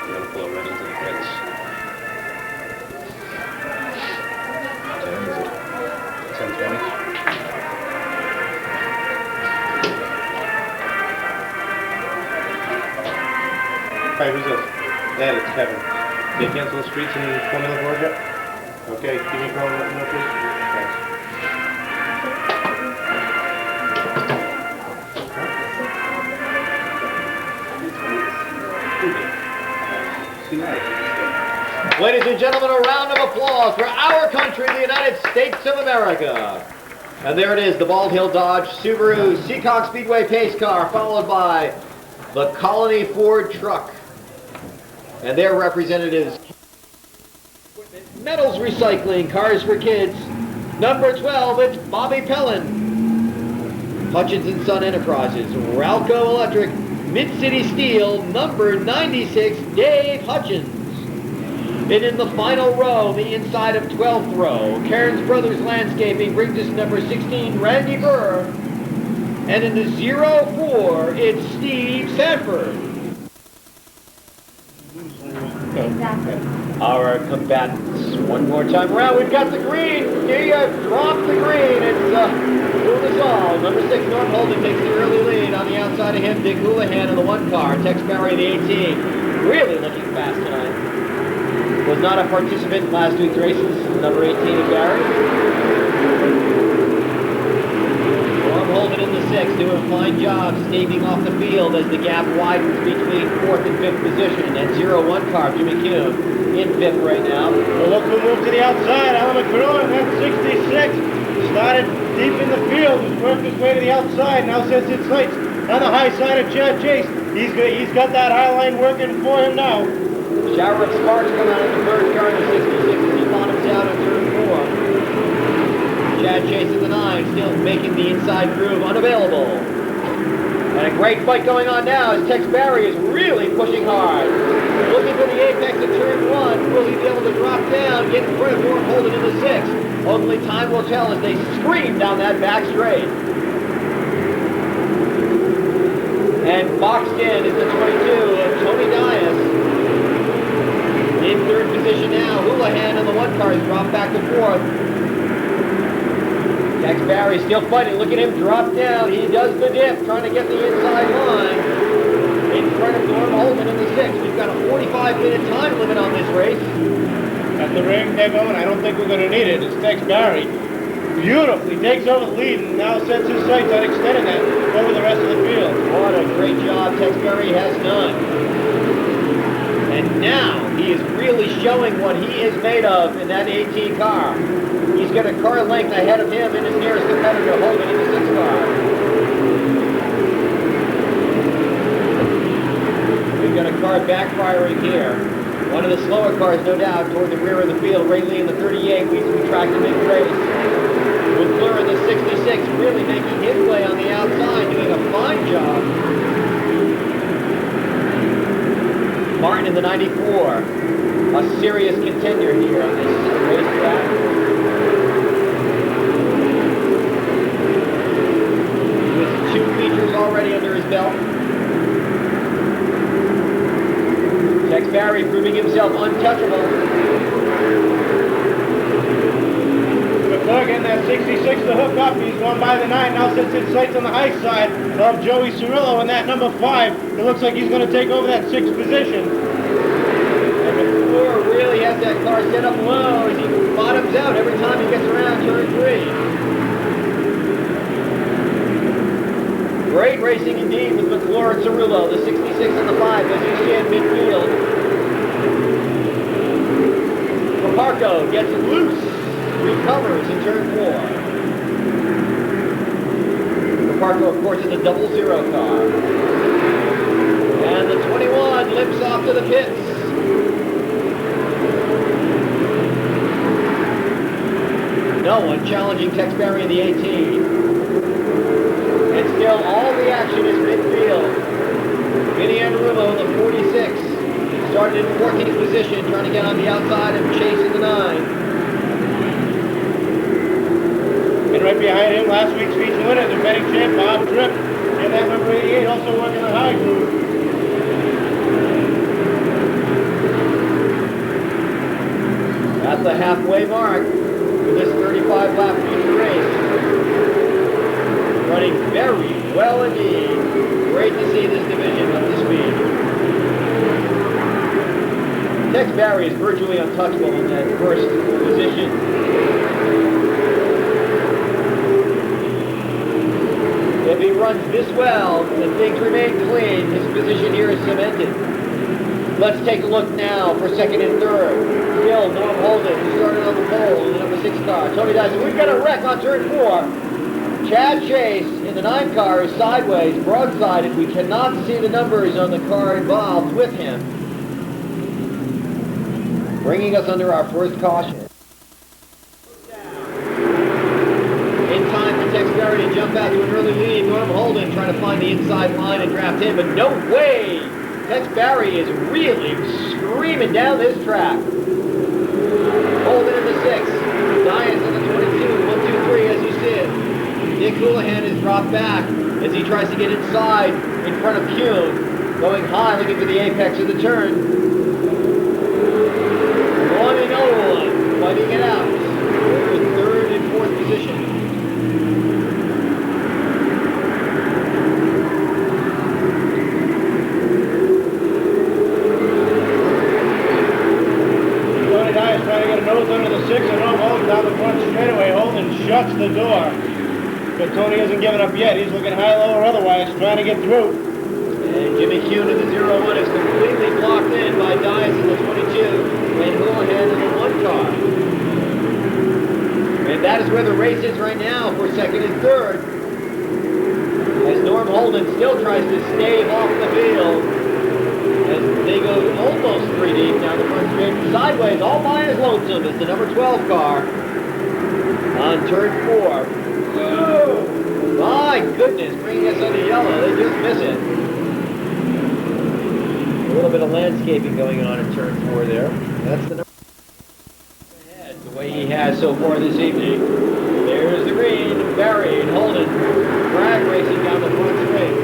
You're gonna flow right into the pits. 10:20. Hi, who's this? Dad, it's Kevin. They cancel the streets in Formula Board yet? Okay, give me a call and let me know, please. Thanks. Ladies and gentlemen, a round of applause for our country, the United States of America. And there it is, the Bald Hill Dodge Subaru Seekonk Speedway pace car, followed by the Colony Ford truck. And their representatives. Metals Recycling, Cars for Kids. Number 12, it's Bobby Pellin. Hutchins & Son Enterprises. Ralco Electric. Mid-City Steel. Number 96, Dave Hutchins. And in the final row, the inside of 12th row, Cairns Brothers Landscaping brings us number 16, Randy Burr. And in the 04, it's Steve Sanford. Our combatants, one more time around, we've got the green. Here you drop the green. It's Houlihan. Number 6, Norm Holden takes the early lead. On the outside of him, Dick Houlihan in the 1 car. Tex Barry, the 18. Really looking fast tonight. Was not a participant in last week's races. Number 18 is Barry. Norm Holden in the 6, doing a fine job staving off the field as the gap widens between 4th and 5th position. That 01 car, Jimmy Kuhn, in 5th right now. Well, look who moved to the outside. Alan McCrory, that 66. Started deep in the field, has worked his way to the outside. Now sets its sights on the high side of Chad Chase. He's got that high line working for him now. Shower of sparks come out of the first car in the 66 as he bottoms out in turn 4. Chad Chase in the 9, still making the inside groove unavailable. And a great fight going on now as Tex Barry is really pushing hard. Looking for the apex of turn 1. Will he be able to drop down, get in front of Norm Holden in the 6? Only time will tell as they scream down that back straight. And boxed in is the 22 of Tony Dias. In 3rd position now, Houlihan in the 1 car has dropped back to 4th. Tex Barry still fighting. Look at him drop down. He does the dip, trying to get the inside line. In front of Norm Holden in the 6. We've got a 45-minute time limit on this race. At the ring, they're going. I don't think we're going to need it. It's Tex Barry. Beautiful. He takes over the lead and now sets his sights on extending that over the rest of the field. What a great job Tex Barry has done. And now he is really showing what he is made of in that 18 car. He's got a car length ahead of him and his nearest competitor, Holden, in the 6 car. We've got a car backfiring here. One of the slower cars, no doubt, toward the rear of the field. Ray Lee in the 38, we tracked him in race. McClure in the 66, really making his play on the outside, doing a fine job. Martin in the 94, a serious contender here on this racetrack. With 2 features already under his belt. Tex Barry proving himself untouchable. McClure getting that 66 to hook up. He's going by the 9. Now sets his sights on the high side of Joey Cirillo in that number 5. It looks like he's going to take over that 6th position. And McClure really has that car set up low as he bottoms out every time he gets around turn 3. Great racing indeed with McClure and Cirillo, the 66 and the 5 as you see in midfield. Paparco gets loose, recovers in turn 4. Paparco, of course, is a 00 car. And the 21 limps off to the pits. No one challenging Tex Barry in the 18. And still all the action is midfield. Vinny Andarulo in the 46. Started in 14th position, trying to get on the outside of Chase in the 9. And right behind him, last week's feature winner, defending champ Bob Tripp. And that number 88 also working on high groove. halfway mark for this 35-lap feature race. Running very well indeed. Great to see this division up to speed. Tex Barry is virtually untouchable in that first position. If he runs this well and things remain clean, his position here is cemented. Let's take a look now for second and third. Still, Norm Holden, who started on the pole in the number 6 car. Tony Dyson, we've got a wreck on turn 4. Chad Chase in the 9 car is sideways, broadsided. We cannot see the numbers on the car involved with him. Bringing us under our first caution. In time for Tex Barry to jump out to an early lead. Norm Holden trying to find the inside line and draft him, but no way! Tex Barry is really screaming down this track. Holden in the 6. Dias in the 22. 1, 2, 3 as you see it. Dick Houlihan is dropped back as he tries to get inside in front of Kuhn. Going high, looking for the apex of the turn. One and Owen fighting it out. Over third and fourth position. Tony Dias trying to get a nose under the 6 and Norm Holden down the front straightaway. Holden shuts the door. But Tony hasn't given up yet. He's looking high, low, or otherwise, trying to get through. And Jimmy Kuhn in the 0-1 is completely blocked in by Dias in the 22 and Houlihan in the 1 car. And that is where the race is right now for second and third. As Norm Holden still tries to stave off the field. As they go almost 3 deep down the front straight. Sideways, all by his lonesome is the number 12 car on turn 4. Whoa! My goodness, bringing us under yellow. They just miss it. A little bit of landscaping going on in turn 4 there. That's the number ahead, the way he has so far this evening. There's the green, Barry and Holden. Drag racing down the front straight.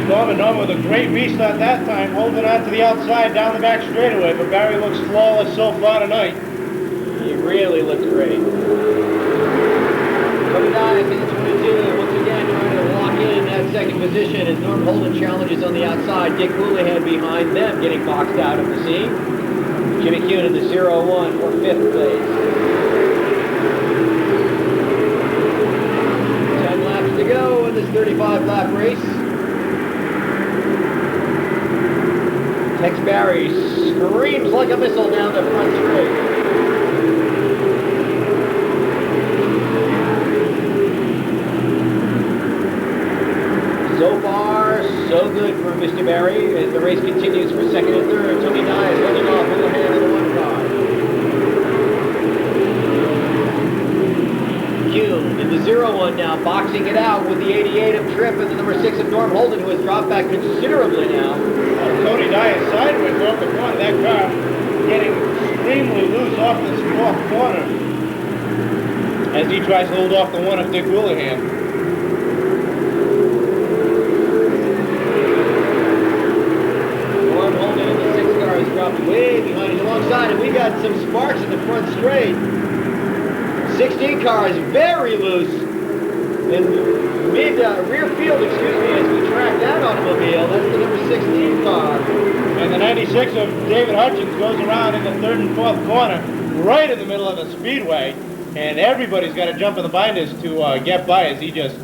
Norman with a great restart that time, holding on to the outside down the back straightaway, but Barry looks flawless so far tonight. He really looks great. Tony Dias in the 22, once again trying to lock in that second position as Norm Holden challenges on the outside. Dick Houlihan behind them getting boxed out of the scene. Jimmy Kuhn in the 0-1 for 5th place. 10 laps to go in this 35-lap race. Tex Barry screams like a missile down the front straight. So far, so good for Mr. Barry as the race continues for second and third. Tony Dias holding off Houlihan in the 1 car. Kuhn in the 0-1 now, boxing it out with the 88 of Tripp and the number 6 of Norm Holden, who has dropped back considerably now. Tony Dias sideways off the corner. That car getting extremely loose off this 4th corner as he tries to hold off the 1 of Dick Houlihan. Dropped way behind him alongside, and we got some sparks in the front straight. 16 car is very loose in rear field, as we track that automobile. That's the number 16 car. And the 96 of David Hutchins goes around in the 3rd and 4th corner, right in the middle of the speedway, and everybody's got to jump in the binders to get by as he just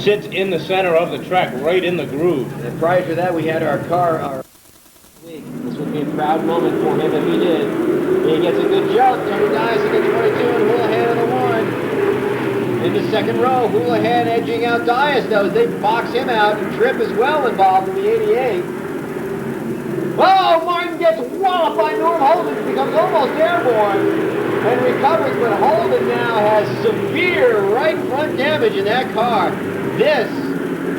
sits in the center of the track, right in the groove. And prior to that, we had our car. This would be a proud moment for him if he did. He gets a good jump. Tony Dias in the 22 and Houlihan in the 1. In the second row, Houlihan edging out Dias though as they box him out, and Tripp is well involved in the 88. Oh, Martin gets walloped by Norm Holden, becomes almost airborne and recovers, but Holden now has severe right front damage in that car. This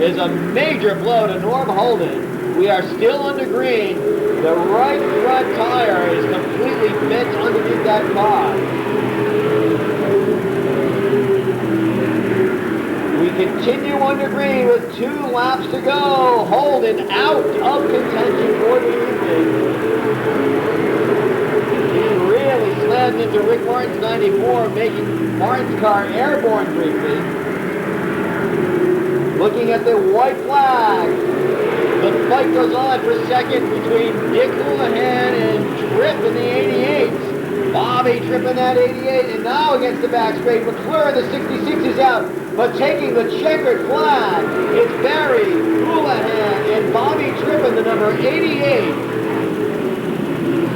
is a major blow to Norm Holden. We are still under green. The right front tire is completely bent underneath that car. We continue under green with 2 laps to go. Holden out of contention for the evening. heading into Rick Martin's 94, making Martin's car airborne briefly. Looking at the white flag. The fight goes on for second between Dick Houlihan and Tripp in the 88. Bobby Tripp in that 88, and now against the back straight. McClure in the 66 is out, but taking the checkered flag, it's Barry, Houlihan, and Bobby Tripp in the number 88.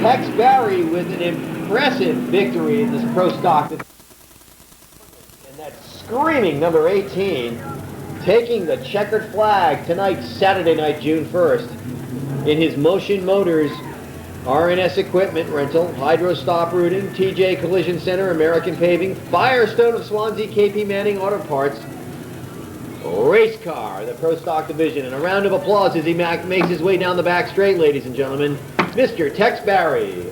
Tex Barry with an impressive victory in this pro stock. And that screaming number 18, taking the checkered flag tonight, Saturday night, June 1st, in his Motion Motors R&S Equipment Rental, Hydro Stop Routing, TJ Collision Center, American Paving, Firestone of Swansea, KP Manning Auto Parts, race car, the Pro Stock Division. And a round of applause as he makes his way down the back straight, ladies and gentlemen, Mr. Tex Barry.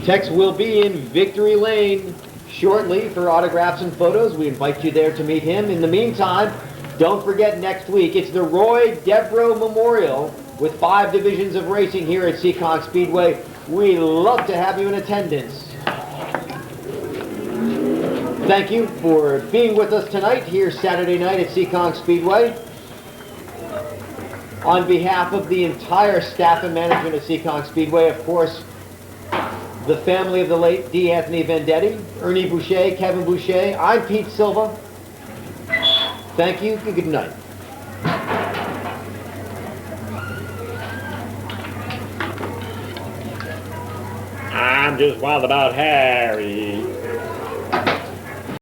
Tex will be in Victory Lane shortly for autographs and photos. We invite you there to meet him. In the meantime, don't forget next week, it's the Roy Devereaux Memorial with 5 divisions of racing here at Seekonk Speedway. We love to have you in attendance. Thank you for being with us tonight here Saturday night at Seekonk Speedway. On behalf of the entire staff and management of Seekonk Speedway, of course, the family of the late D. Anthony Vendetti, Ernie Boucher, Kevin Boucher, I'm Pete Silva. Thank you and good night. I'm just wild about Harry.